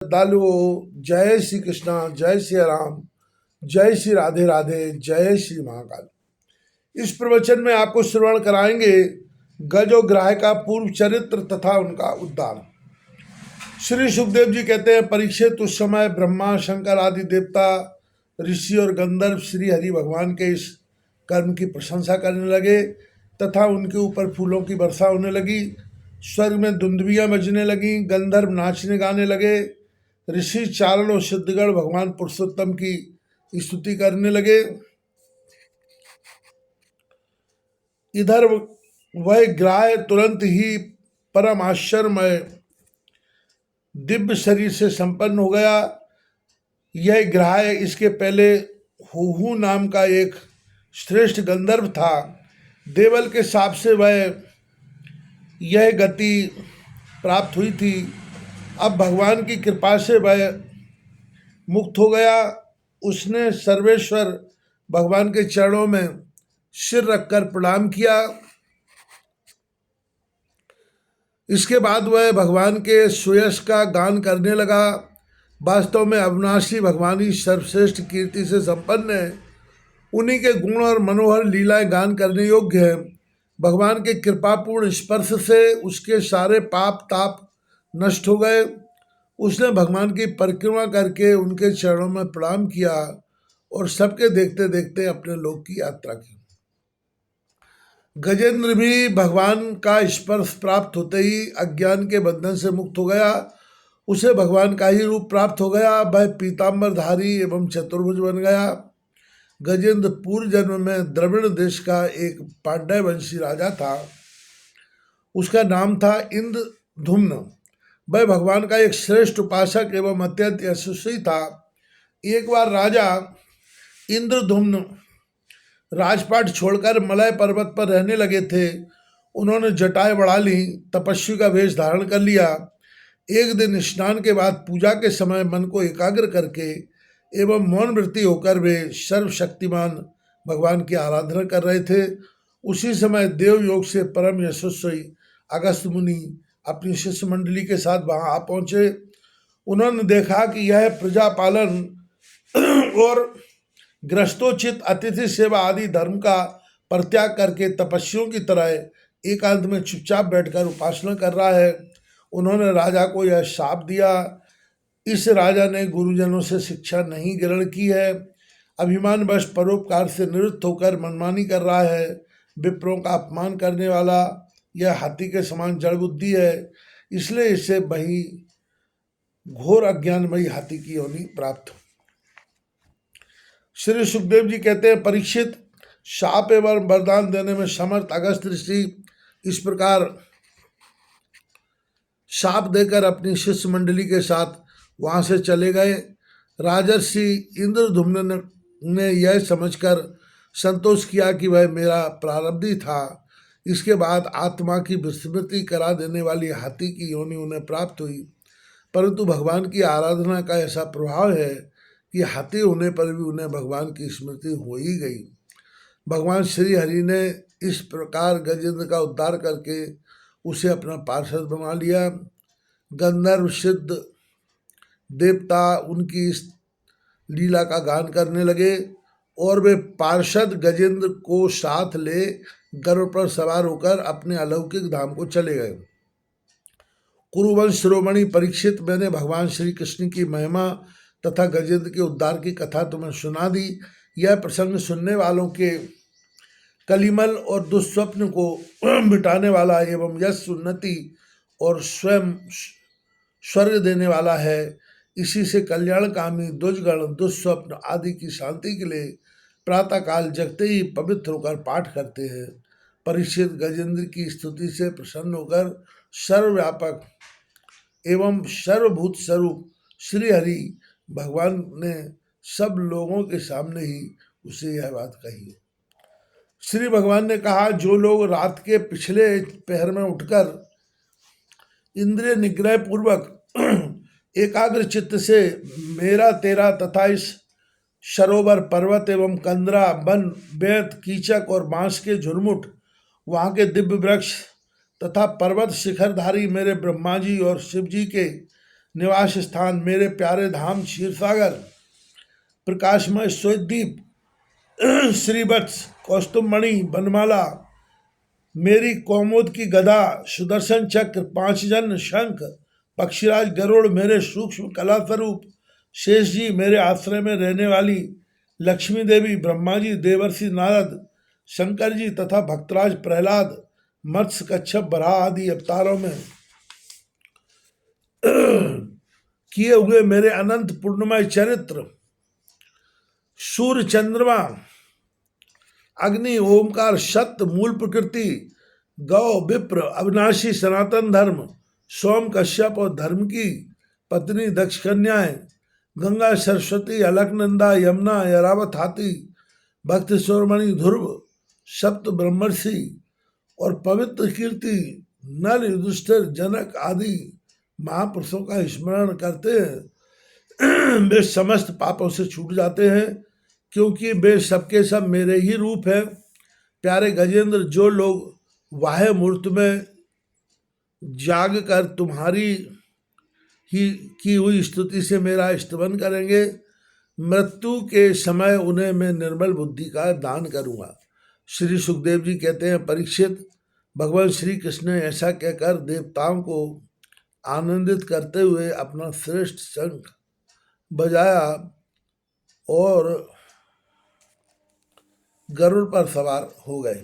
श्रद्धालुओं, जय श्री कृष्णा, जय श्री राम, जय श्री राधे राधे, जय श्री महाकाल। इस प्रवचन में आपको श्रवण कराएंगे गज और ग्राह का पूर्व चरित्र तथा उनका उद्धार। श्री सुखदेव जी कहते हैं, परीक्षित उस समय ब्रह्मा, शंकर आदि देवता, ऋषि और गंधर्व श्री हरि भगवान के इस कर्म की प्रशंसा करने लगे तथा उनके ऊपर फूलों की वर्षा होने लगी। स्वर्ग में दुंदुभियां बजने लगी, गंधर्व नाचने गाने लगे, ऋषि चारण और सिद्धगण भगवान पुरुषोत्तम की स्तुति करने लगे। इधर वह ग्राह तुरंत ही परम आश्चर्यमय दिव्य शरीर से संपन्न हो गया। यह ग्राह इसके पहले हुहू नाम का एक श्रेष्ठ गंधर्व था। देवल के शाप से वह यह गति प्राप्त हुई थी। अब भगवान की कृपा से वह मुक्त हो गया। उसने सर्वेश्वर भगवान के चरणों में सिर रखकर प्रणाम किया। इसके बाद वह भगवान के सुयश का गान करने लगा। वास्तव में अविनाशी भगवान ही सर्वश्रेष्ठ कीर्ति से संपन्न है। उन्हीं के गुण और मनोहर लीलाएं गान करने योग्य है। भगवान के कृपापूर्ण स्पर्श से उसके सारे पाप ताप नष्ट हो गए। उसने भगवान की परिक्रमा करके उनके चरणों में प्रणाम किया और सबके देखते देखते अपने लोक की यात्रा की। गजेंद्र भी भगवान का स्पर्श प्राप्त होते ही अज्ञान के बंधन से मुक्त हो गया। उसे भगवान का ही रूप प्राप्त हो गया। वह पीताम्बरधारी एवं चतुर्भुज बन गया। गजेंद्र पूर्व जन्म में द्रविड़ देश का एक पांड्य वंशी राजा था। उसका नाम था इंद्रधुम्न। वह भगवान का एक श्रेष्ठ उपासक एवं अत्यंत यशस्वी था। एक बार राजा इंद्रधुम्न राजपाट छोड़कर मलय पर्वत पर रहने लगे थे। उन्होंने जटाएं बढ़ा ली, तपस्वी का वेश धारण कर लिया। एक दिन स्नान के बाद पूजा के समय मन को एकाग्र करके एवं मौन वृत्ति होकर वे सर्वशक्तिमान भगवान की आराधना कर रहे थे। उसी समय देव योग से परम यशस्वी अगस्त मुनि अपनी शिष्य मंडली के साथ वहां आ पहुंचे। उन्होंने देखा कि यह प्रजा पालन और ग्रस्तोचित अतिथि सेवा आदि धर्म का परित्याग करके तपस्वियों की तरह एकांत में चुपचाप बैठकर उपासना कर रहा है। उन्होंने राजा को यह शाप दिया। इस राजा ने गुरुजनों से शिक्षा नहीं ग्रहण की है। अभिमानवश परोपकार से निवृत्त होकर मनमानी कर रहा है। विप्रों का अपमान करने वाला यह हाथी के समान जड़ बुद्धि है। इसलिए इसे वही घोर अज्ञानमयी हाथी की योनि प्राप्त। श्री सुखदेव जी कहते हैं, परीक्षित, शाप एवं वरदान देने में समर्थ अगस्त ऋषि इस प्रकार शाप देकर अपनी शिष्य मंडली के साथ वहां से चले गए। राजर्षि इंद्रधुम्न ने यह समझकर संतोष किया कि वह मेरा प्रारब्धी था। इसके बाद आत्मा की विस्मृति करा देने वाली हाथी की योनि उन्हें प्राप्त हुई। परंतु भगवान की आराधना का ऐसा प्रभाव है कि हाथी होने पर भी उन्हें भगवान की स्मृति हो ही गई। भगवान श्री हरि ने इस प्रकार गजेंद्र का उद्धार करके उसे अपना पार्षद बना लिया। गंधर्व सिद्ध देवता उनकी इस लीला का गान करने लगे और वे पार्षद गजेंद्र को साथ ले गर्व पर सवार होकर अपने अलौकिक धाम को चले गए। कुरुवंश शिरोमणि परीक्षित, मैंने भगवान श्री कृष्ण की महिमा तथा गजेंद्र के उद्धार की कथा तुम्हें सुना दी। यह प्रसंग सुनने वालों के कलिमल और दुस्वप्न को मिटाने वाला एवं यश उन्नति और स्वयं स्वर्ग देने वाला है। इसी से कल्याणकामी दुष्गण दुस्वप्न आदि की शांति के लिए प्रातःकाल जगते ही पवित्र होकर पाठ करते हैं। परीक्षित, गजेंद्र की स्तुति से प्रसन्न होकर सर्वव्यापक एवं सर्वभूत स्वरूप श्री हरि भगवान ने सब लोगों के सामने ही उसे यह बात कही। श्री भगवान ने कहा, जो लोग रात के पिछले पहर में उठकर इंद्रिय निग्रह पूर्वक एकाग्र चित्त से मेरा तेरा तथा इस सरोवर, पर्वत एवं कंदरा, वन, बेत, कीचक और बांस के झुरमुट, वहाँ के दिव्य वृक्ष तथा पर्वत शिखरधारी मेरे ब्रह्मा जी और शिव जी के निवास स्थान, मेरे प्यारे धाम क्षीर सागर, प्रकाशमय श्वेतदीप, श्रीवत्स, कौस्तुभमणि, बनमाला, मेरी कौमुद की गदा, सुदर्शन चक्र, पांच जन शंख, पक्षीराज गरुड़, मेरे सूक्ष्म कला स्वरूप, शेष जी, मेरे आश्रय में रहने वाली लक्ष्मी देवी, ब्रह्मा जी, देवर्षि नारद, शंकर जी तथा भक्तराज प्रहलाद, मत्स्य, कच्छप, बराह आदि अवतारों में किए हुए मेरे अनंत पूर्णमय चरित्र, सूर्य, चंद्रमा, अग्नि, ओमकार, सत्य, मूल प्रकृति, गौ, विप्र, अविनाशी, सनातन धर्म, सोम, कश्यप और धर्म की पत्नी दक्ष कन्याएं, गंगा, सरस्वती, अलकनंदा, यमुना, ऐरावत हाथी, भक्त स्वरमणि, ध्रुव, सप्त ब्रह्मर्षि और पवित्र कीर्ति, नल, युधिष्ठिर, जनक आदि महापुरुषों का स्मरण करते हैं वे समस्त पापों से छूट जाते हैं, क्योंकि वे सबके सब मेरे ही रूप हैं। प्यारे गजेंद्र, जो लोग वाह्य मूर्त में जाग कर तुम्हारी ही की हुई स्तुति से मेरा स्तवन करेंगे, मृत्यु के समय उन्हें मैं निर्मल बुद्धि का दान करूँगा। श्री सुखदेव जी कहते हैं, परीक्षित, भगवान श्री कृष्ण ने ऐसा कहकर देवताओं को आनंदित करते हुए अपना श्रेष्ठ शंख बजाया और गरुड़ पर सवार हो गए।